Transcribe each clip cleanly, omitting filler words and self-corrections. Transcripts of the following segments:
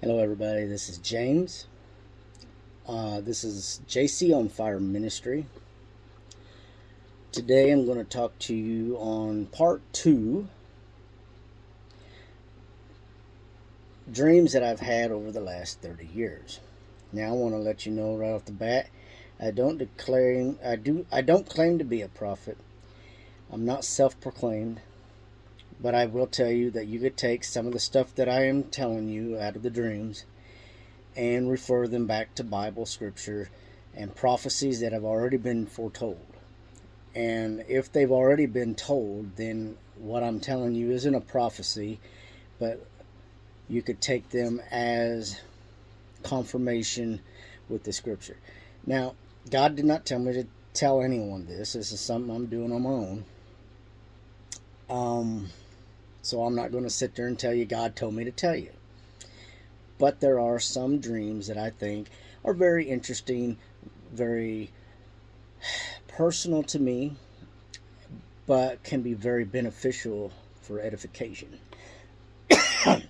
Hello, everybody. This is James. This is JC on Fire Ministry. Today, I'm going to talk to you on part two, dreams that I've had over the last 30 years. Now, I want to let you know right off the bat, I don't claim to be a prophet. I'm not self-proclaimed, but I will tell you that you could take some of the stuff that I am telling you out of the dreams and refer them back to Bible scripture and prophecies that have already been foretold. And if they've already been told, then what I'm telling you isn't a prophecy, but you could take them as confirmation with the scripture. Now, God did not tell me to tell anyone this. This is something I'm doing on my own. So I'm not going to sit there and tell you God told me to tell you. But there are some dreams that I think are very interesting, very personal to me, but can be very beneficial for edification.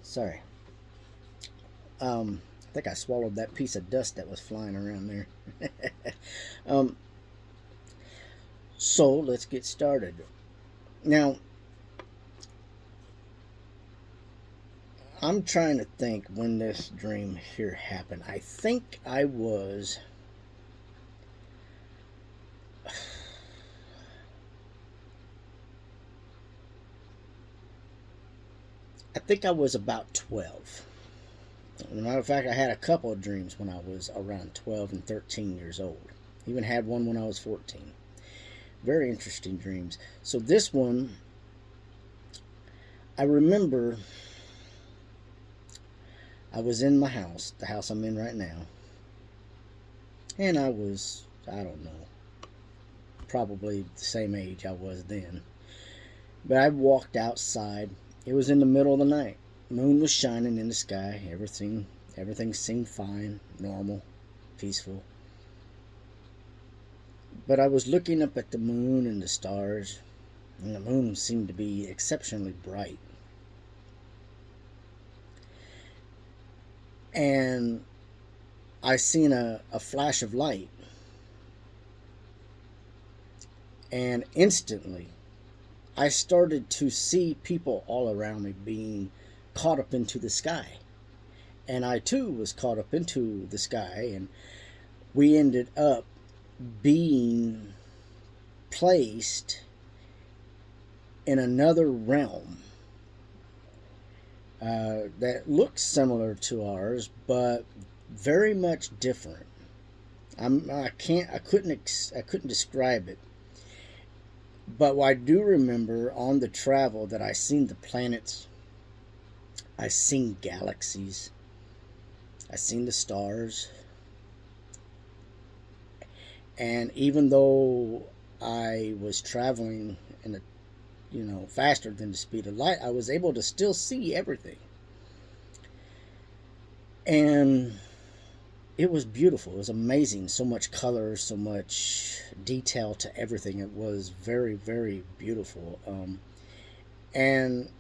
Sorry. I think I swallowed that piece of dust that was flying around there. um, so let's get started. Now, I'm trying to think when this dream here happened. I think I was about 12. As a matter of fact, I had a couple of dreams when I was around 12 and 13 years old. Even had one when I was 14. Very interesting dreams. So this one, I remember I was in my house, the house I'm in right now, and I don't know, probably the same age I was then. But I walked outside. It was in the middle of the night. Moon was shining in the sky. Everything seemed fine, normal, peaceful. But I was looking up at the moon and the stars, and the moon seemed to be exceptionally bright. And I seen a flash of light, and instantly I started to see people all around me being caught up into the sky. And I too was caught up into the sky, and we ended up being placed in another realm that looks similar to ours, but very much different. I couldn't describe it. But I do remember on the travel that I seen the planets, I seen galaxies, I seen the stars, and even though I was traveling in a faster than the speed of light, I was able to still see everything. And it was beautiful. It was amazing. So much color, so much detail to everything. It was very, very beautiful. And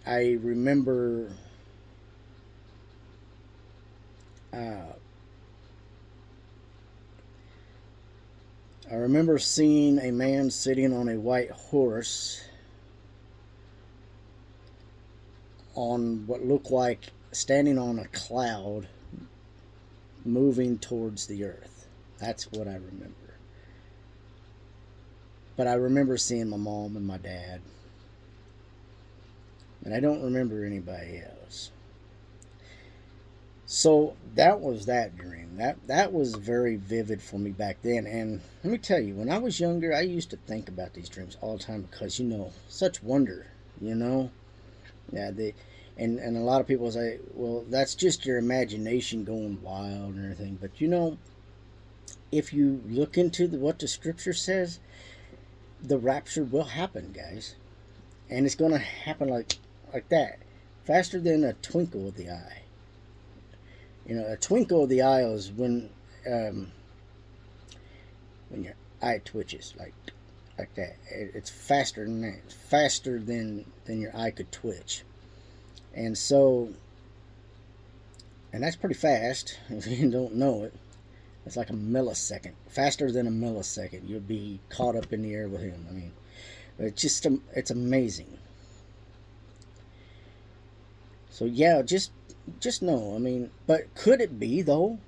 I remember uh, seeing a man sitting on a white horse on what looked like standing on a cloud moving towards the earth. That's what I remember. But I remember seeing my mom and my dad. And I don't remember anybody else. So that was that dream. That was very vivid for me back then. And let me tell you, when I was younger, I used to think about these dreams all the time because such wonder, Yeah, and a lot of people say, well, that's just your imagination going wild and everything. But if you look into what the scripture says, the rapture will happen, guys, and it's going to happen like that, faster than a twinkle of the eye. A twinkle of the eye is when your eye twitches like that. It's faster than that. It's faster than your eye could twitch. And so And that's pretty fast if you don't know it. It's like a millisecond, faster than a millisecond. You'll be caught up in the air with him. I mean, it's amazing. So yeah, just know. I mean, but could it be though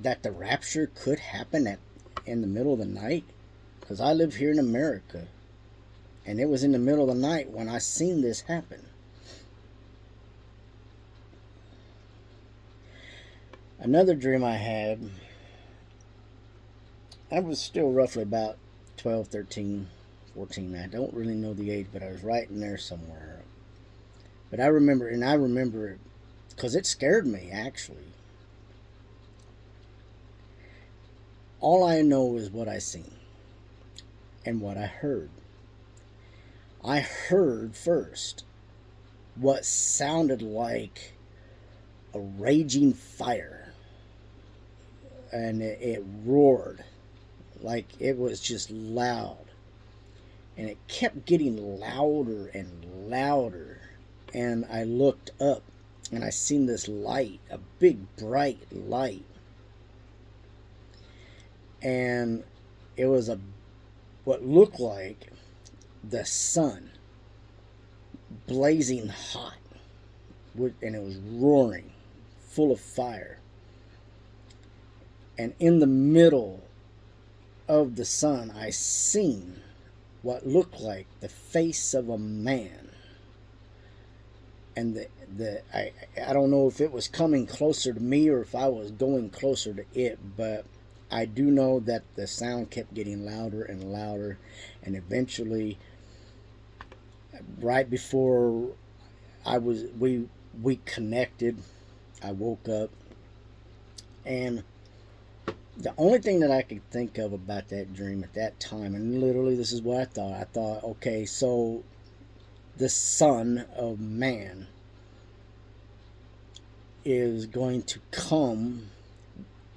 that the rapture could happen in the middle of the night? Because I live here in America, and it was in the middle of the night when I seen this happen. Another dream I had, I was still roughly about 12, 13, 14. I don't really know the age, but I was right in there somewhere. But I remember it because it scared me, actually. All I know is what I seen and what I heard. I heard first what sounded like a raging fire, and it roared like it was just loud, and it kept getting louder and louder. And I looked up and I seen this light, a big bright light, and it was what looked like the sun blazing hot, and it was roaring full of fire. And in the middle of the sun, I seen what looked like the face of a man. And I don't know if it was coming closer to me or if I was going closer to it, but I do know that the sound kept getting louder and louder, and eventually, right before we connected, I woke up, and the only thing that I could think of about that dream at that time, and literally this is what I thought. I thought, okay, so the Son of Man is going to come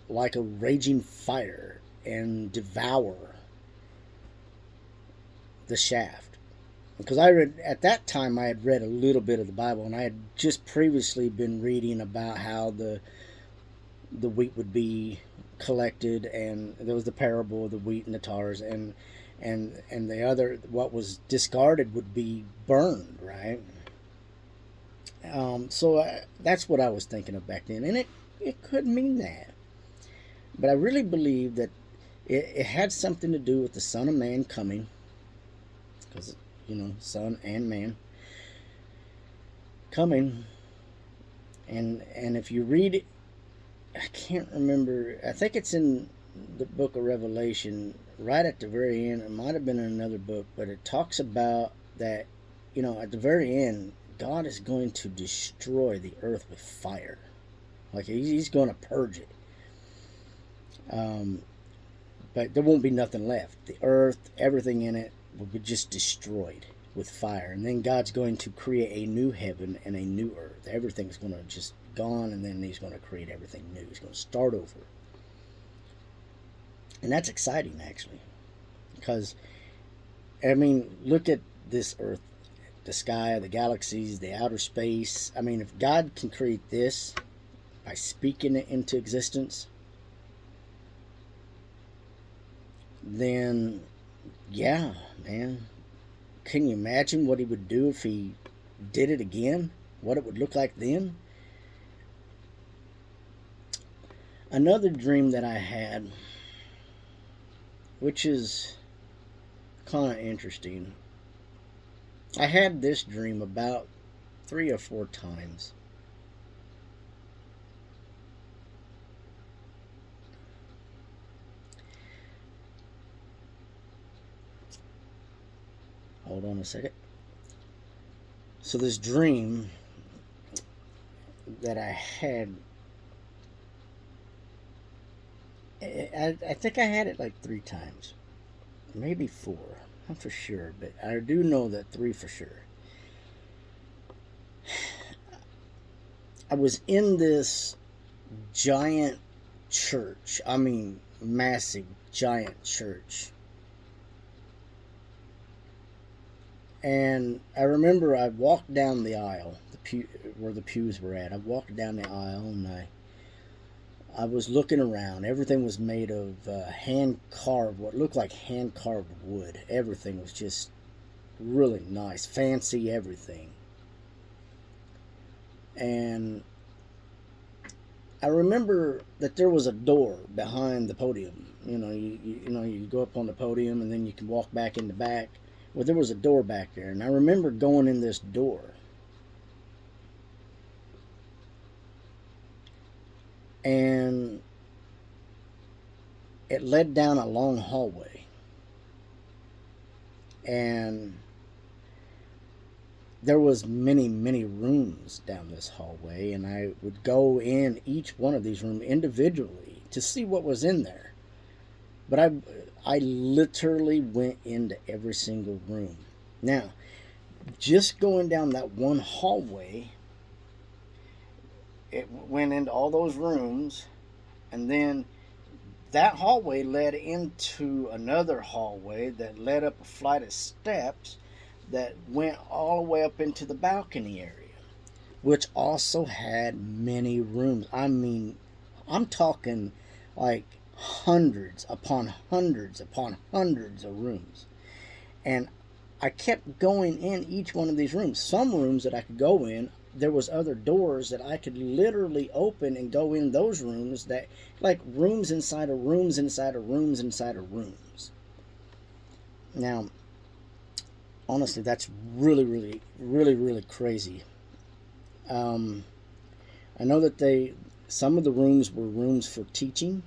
like a raging fire and devour the shaft. Because at that time I had read a little bit of the Bible, and I had just previously been reading about how the wheat would be collected, and there was the parable of the wheat and the tares, and the other, what was discarded, would be burned, right? So that's what I was thinking of back then, and it could mean that, but I really believe that it had something to do with the Son of Man coming, because Son and Man coming, and if you read it, I can't remember. I think it's in the book of Revelation, right at the very end. It might have been in another book, but it talks about that, at the very end, God is going to destroy the earth with fire. Like, he's going to purge it. But there won't be nothing left. The earth, everything in it, will be just destroyed with fire. And then God's going to create a new heaven and a new earth. Everything's going to just gone, and then he's going to create everything new. He's going to start over. And that's exciting, actually, because I mean, look at this earth, the sky, the galaxies, the outer space. I mean, if God can create this by speaking it into existence, then yeah, man, can you imagine what he would do if he did it again? What it would look like then? Another dream that I had, which is kind of interesting. I had this dream about 3 or 4 times. Hold on a second. So this dream that I had, I think I had it like 3 times, maybe 4, not for sure, but I do know that 3 for sure. I was in this giant church, I mean massive giant church, And I remember I walked down the aisle, where the pews were at. I walked down the aisle and I was looking around. Everything was made of hand carved, what looked like hand carved wood. Everything was just really nice, fancy everything. And I remember that there was a door behind the podium. You go up on the podium and then you can walk back in the back. Well, there was a door back there, and I remember going in this door, and it led down a long hallway, and there was many rooms down this hallway, and I would go in each one of these rooms individually to see what was in there. But I literally went into every single room. Now, just going down that one hallway, it went into all those rooms, and then that hallway led into another hallway that led up a flight of steps that went all the way up into the balcony area, which also had many rooms. I mean, I'm talking like hundreds upon hundreds upon hundreds of rooms. And I kept going in each one of these rooms. Some rooms that I could go in, there was other doors that I could literally open and go in those rooms, that like rooms inside of rooms inside of rooms inside of rooms. Now, honestly, that's really crazy. I know that some of the rooms were rooms for teaching.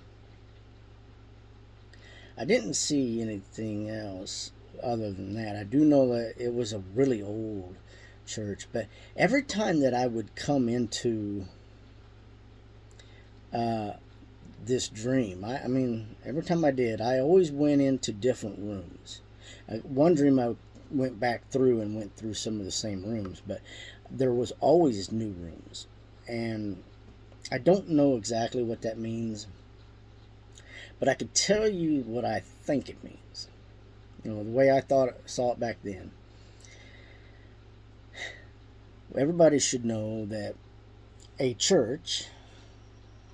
I didn't see anything else other than that. I do know that it was a really old church, but every time that I would come into this dream, I mean, every time I did, I always went into different rooms. One dream I went back through and went through some of the same rooms, but there was always new rooms, and I don't know exactly what that means, but I could tell you what I think it means. The way I saw it back then. Everybody should know that a church,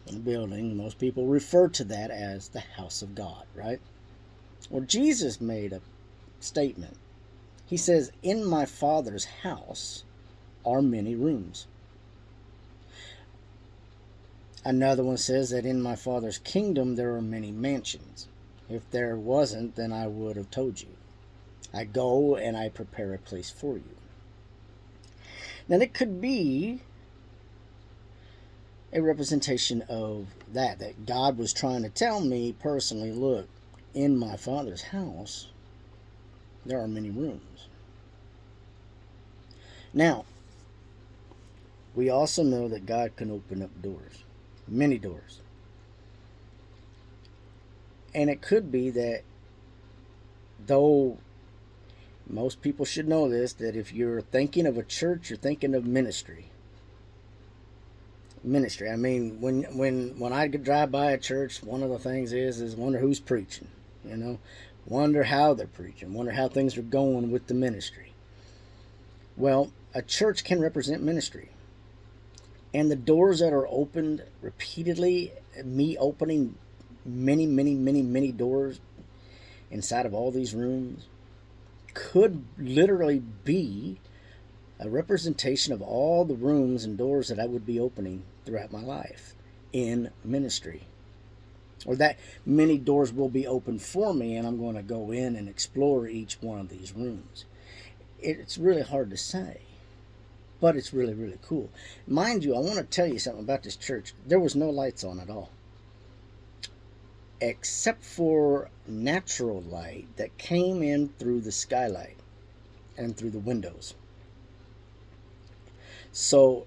a building, most people refer to that as the house of God, right? Well, Jesus made a statement. He says, "In my Father's house are many rooms." Another one says that in my Father's kingdom there are many mansions. If there wasn't, then I would have told you. I go and I prepare a place for you. Now, it could be a representation of that God was trying to tell me personally, look, in my Father's house, there are many rooms. Now, we also know that God can open up doors, many doors. And it could be that, though most people should know this, that if you're thinking of a church, you're thinking of ministry. I mean, when I drive by a church, one of the things is wonder who's preaching. Wonder how they're preaching. Wonder how things are going with the ministry. Well, a church can represent ministry, and the doors that are opened repeatedly, me opening many doors inside of all these rooms, could literally be a representation of all the rooms and doors that I would be opening throughout my life in ministry. Or that many doors will be open for me, and I'm going to go in and explore each one of these rooms. It's really hard to say, but it's really cool. Mind you, I want to tell you something about this church. There was no lights on at all, except for natural light that came in through the skylight and through the windows. So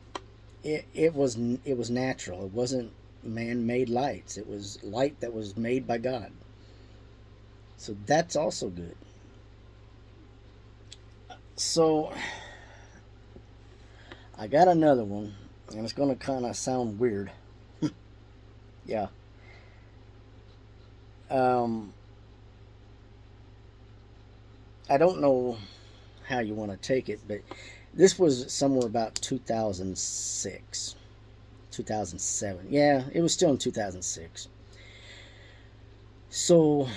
it was natural. It wasn't man-made lights. It was light that was made by God. So that's also good. So I got another one, and it's going to kind of sound weird. Yeah. I don't know how you want to take it, but this was somewhere about 2006, 2007. Yeah, it was still in 2006. So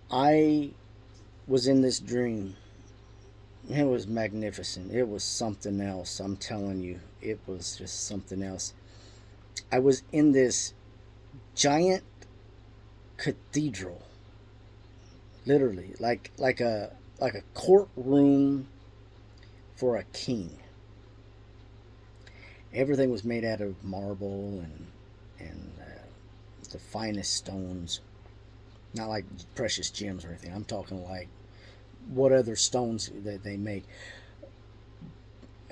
I was in this dream. It was magnificent. It was something else. I'm telling you, it was just something else. I was in this giant cathedral, literally, like a courtroom for a king. Everything was made out of marble and the finest stones. Not like precious gems or anything. I'm talking like what other stones that they make.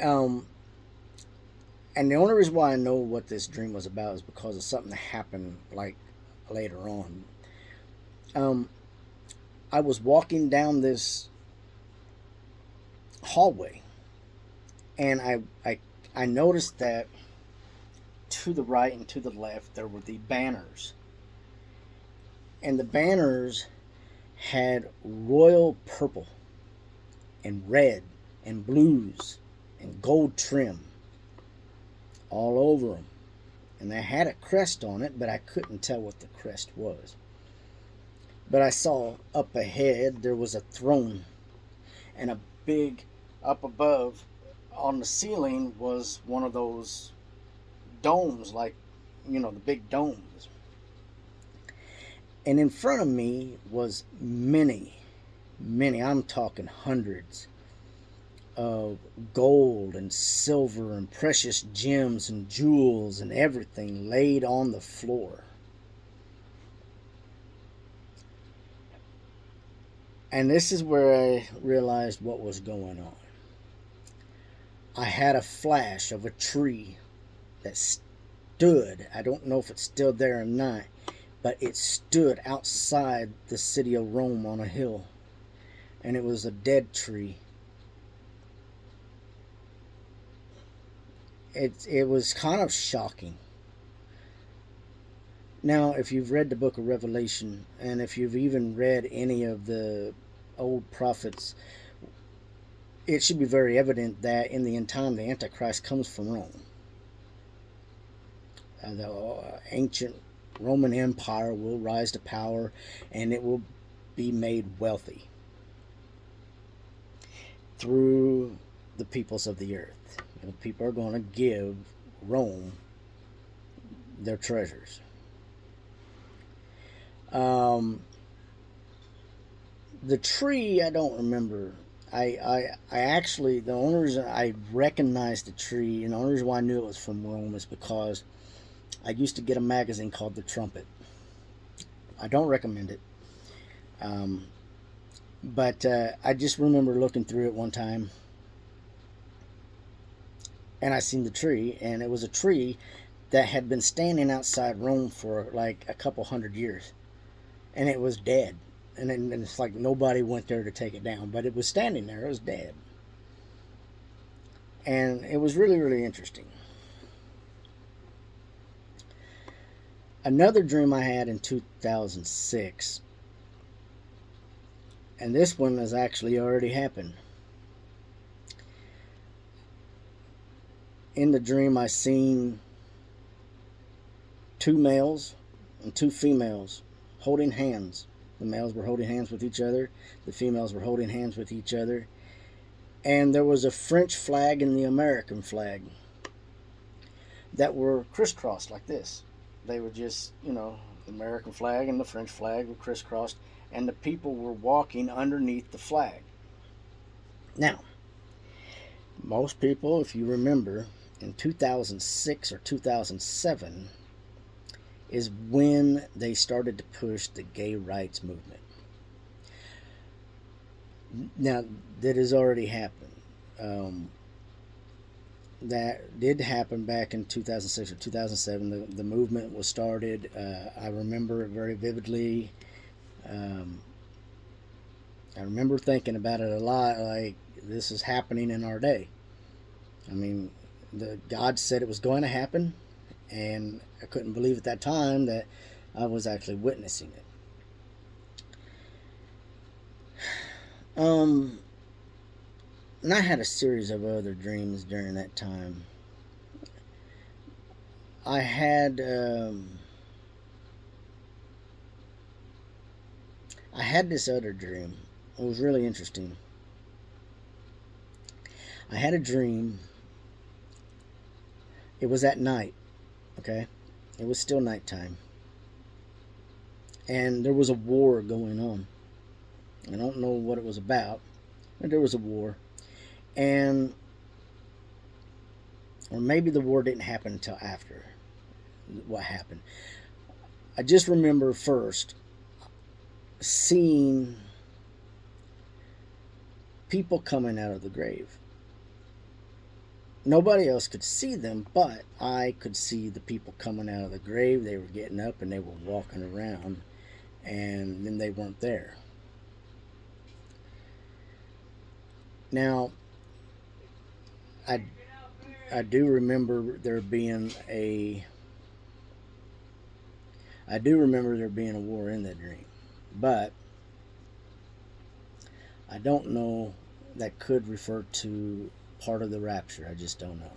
Um, and the only reason why I know what this dream was about is because of something that happened like later on. Um, I was walking down this hallway, and I noticed that to the right and to the left there were the banners, and the banners had royal purple and red and blues and gold trim all over them. And they had a crest on it, but I couldn't tell what the crest was. But I saw up ahead there was a throne, and a big, up above on the ceiling was one of those domes, like, the big domes. And in front of me was many, I'm talking hundreds of gold and silver and precious gems and jewels and everything laid on the floor. And this is where I realized what was going on. I had a flash of a tree that stood. I don't know if it's still there or not, but it stood outside the city of Rome on a hill. And it was a dead tree. It was kind of shocking. Now, if you've read the book of Revelation, and if you've even read any of the old prophets, it should be very evident that in the end time, the Antichrist comes from Rome. The ancient Roman Empire will rise to power, and it will be made wealthy through the peoples of the earth. People are going to give Rome their treasures. The tree, I don't remember. I actually, the only reason I recognized the tree and the only reason why I knew it was from Rome is because I used to get a magazine called The Trumpet. I don't recommend it. But I just remember looking through it one time, and I seen the tree, and it was a tree that had been standing outside Rome for like a couple hundred years, and it was dead. And it's like nobody went there to take it down, but it was standing there. It was dead, and it was really, really interesting. Another dream I had in 2006, and this one has actually already happened. In the dream, I seen two males and two females holding hands. The males were holding hands with each other. The females were holding hands with each other. And there was a French flag and the American flag that were crisscrossed like this. They were just, the American flag and the French flag were crisscrossed, and the people were walking underneath the flag. Now, most people, if you remember, in 2006 or 2007 is when they started to push the gay rights movement. Now, that has already happened. That did happen back in 2006 or 2007. The movement was started. I remember it very vividly. I remember thinking about it a lot, like, this is happening in our day. I mean, God said it was going to happen, and I couldn't believe at that time that I was actually witnessing it. Um, and I had a series of other dreams during that time. I had I had this other dream. It was really interesting. I had a dream. It was at night. Okay, it was still nighttime, and there was a war going on. I don't know what it was about, but there was a war, and or maybe the war didn't happen until after what happened. I just remember first seeing people coming out of the grave. Nobody else could see them, but I could see the people coming out of the grave. They were getting up and they were walking around, and then they weren't there. Now, I I do remember there being a war in that dream, but I don't know. That could refer to part of the rapture. I just don't know.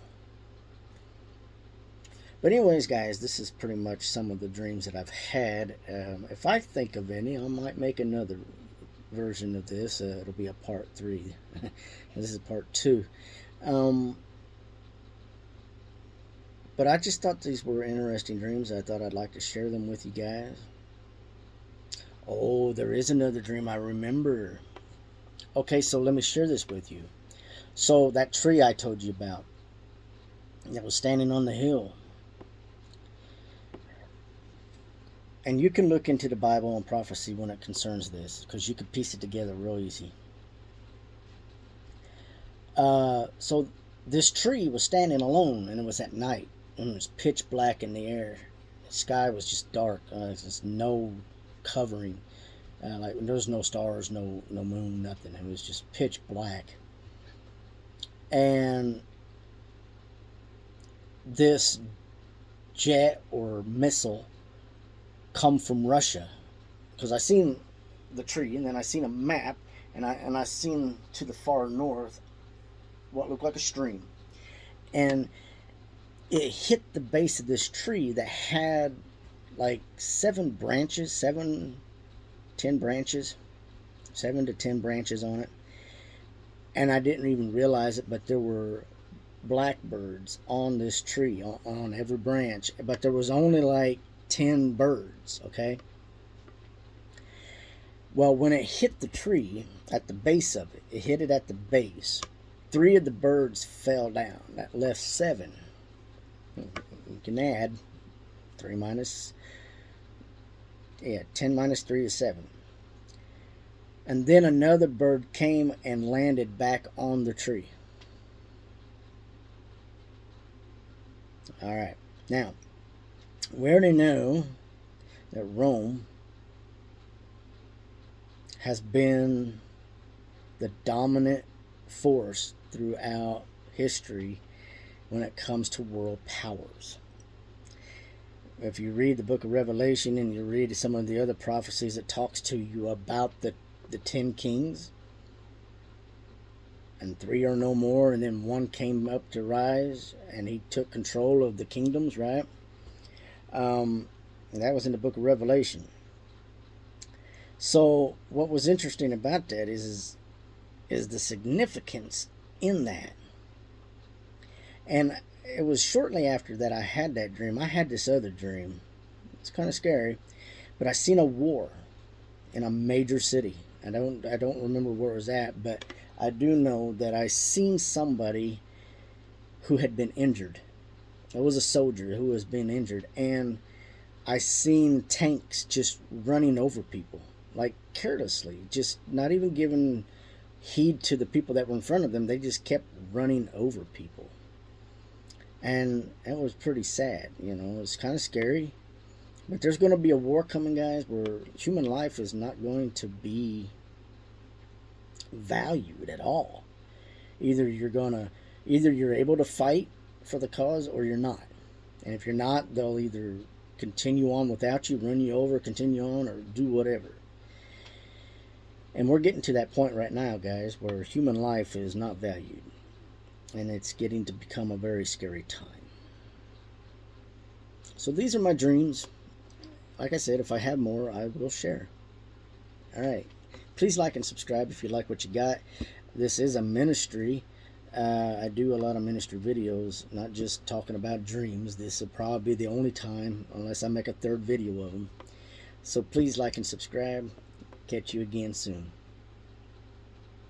But anyways, guys, this is pretty much some of the dreams that I've had. If I think of any, I might make another version of this. It'll be a part 3. This is part 2. Um, but I just thought these were interesting dreams. I thought I'd like to share them with you guys. Oh, there is another dream I remember. Okay, so let me share this with you. So that tree I told you about that was standing on the hill. And you can look into the Bible and prophecy when it concerns this, because you can piece it together real easy. So this tree was standing alone, and it was at night, and it was pitch black in the air. The sky was just dark. There's no covering. Like there was no stars, no moon, nothing. It was just pitch black. And this jet or missile come from Russia, because I seen the tree, and then I seen a map, and I seen to the far north what looked like a stream, and it hit the base of this tree that had like 7 branches, 10 branches, 7 to 10 branches on it. And I didn't even realize it, but there were blackbirds on this tree, on every branch, but there was only like 10 birds. Okay, well, when it hit the tree at the base of it, it hit it at the base. 3 of the birds fell down. That left 7. You can add 3 minus 10 minus 3 is 7. And then another bird came and landed back on the tree. All right. Now, we already know that Rome has been the dominant force throughout history when it comes to world powers. If you read the book of Revelation and you read some of the other prophecies, it talks to you about the 10 kings, and 3 are no more, and then 1 came up to rise, and he took control of the kingdoms, right? That was in the book of Revelation. So what was interesting about that is the significance in that. And it was shortly after that I had that dream. I had this other dream. It's kind of scary, but I seen a war in a major city. I don't remember where it was at, but I do know that I seen somebody who had been injured. It was a soldier who was being injured, and I seen tanks just running over people, like carelessly, just not even giving heed to the people that were in front of them. They just kept running over people. And it was pretty sad, you know. It's kind of scary. But there's going to be a war coming, guys, where human life is not going to be valued at all. Either you're able to fight for the cause, or you're not. And if you're not, they'll either continue on without you, run you over, continue on, or do whatever. And we're getting to that point right now, guys, where human life is not valued. And it's getting to become a very scary time. So these are my dreams. Like I said, if I have more, I will share. Alright. Please like and subscribe if you like what you got. This is a ministry. I do a lot of ministry videos, not just talking about dreams. This will probably be the only time, unless I make a third video of them. So please like and subscribe. Catch you again soon.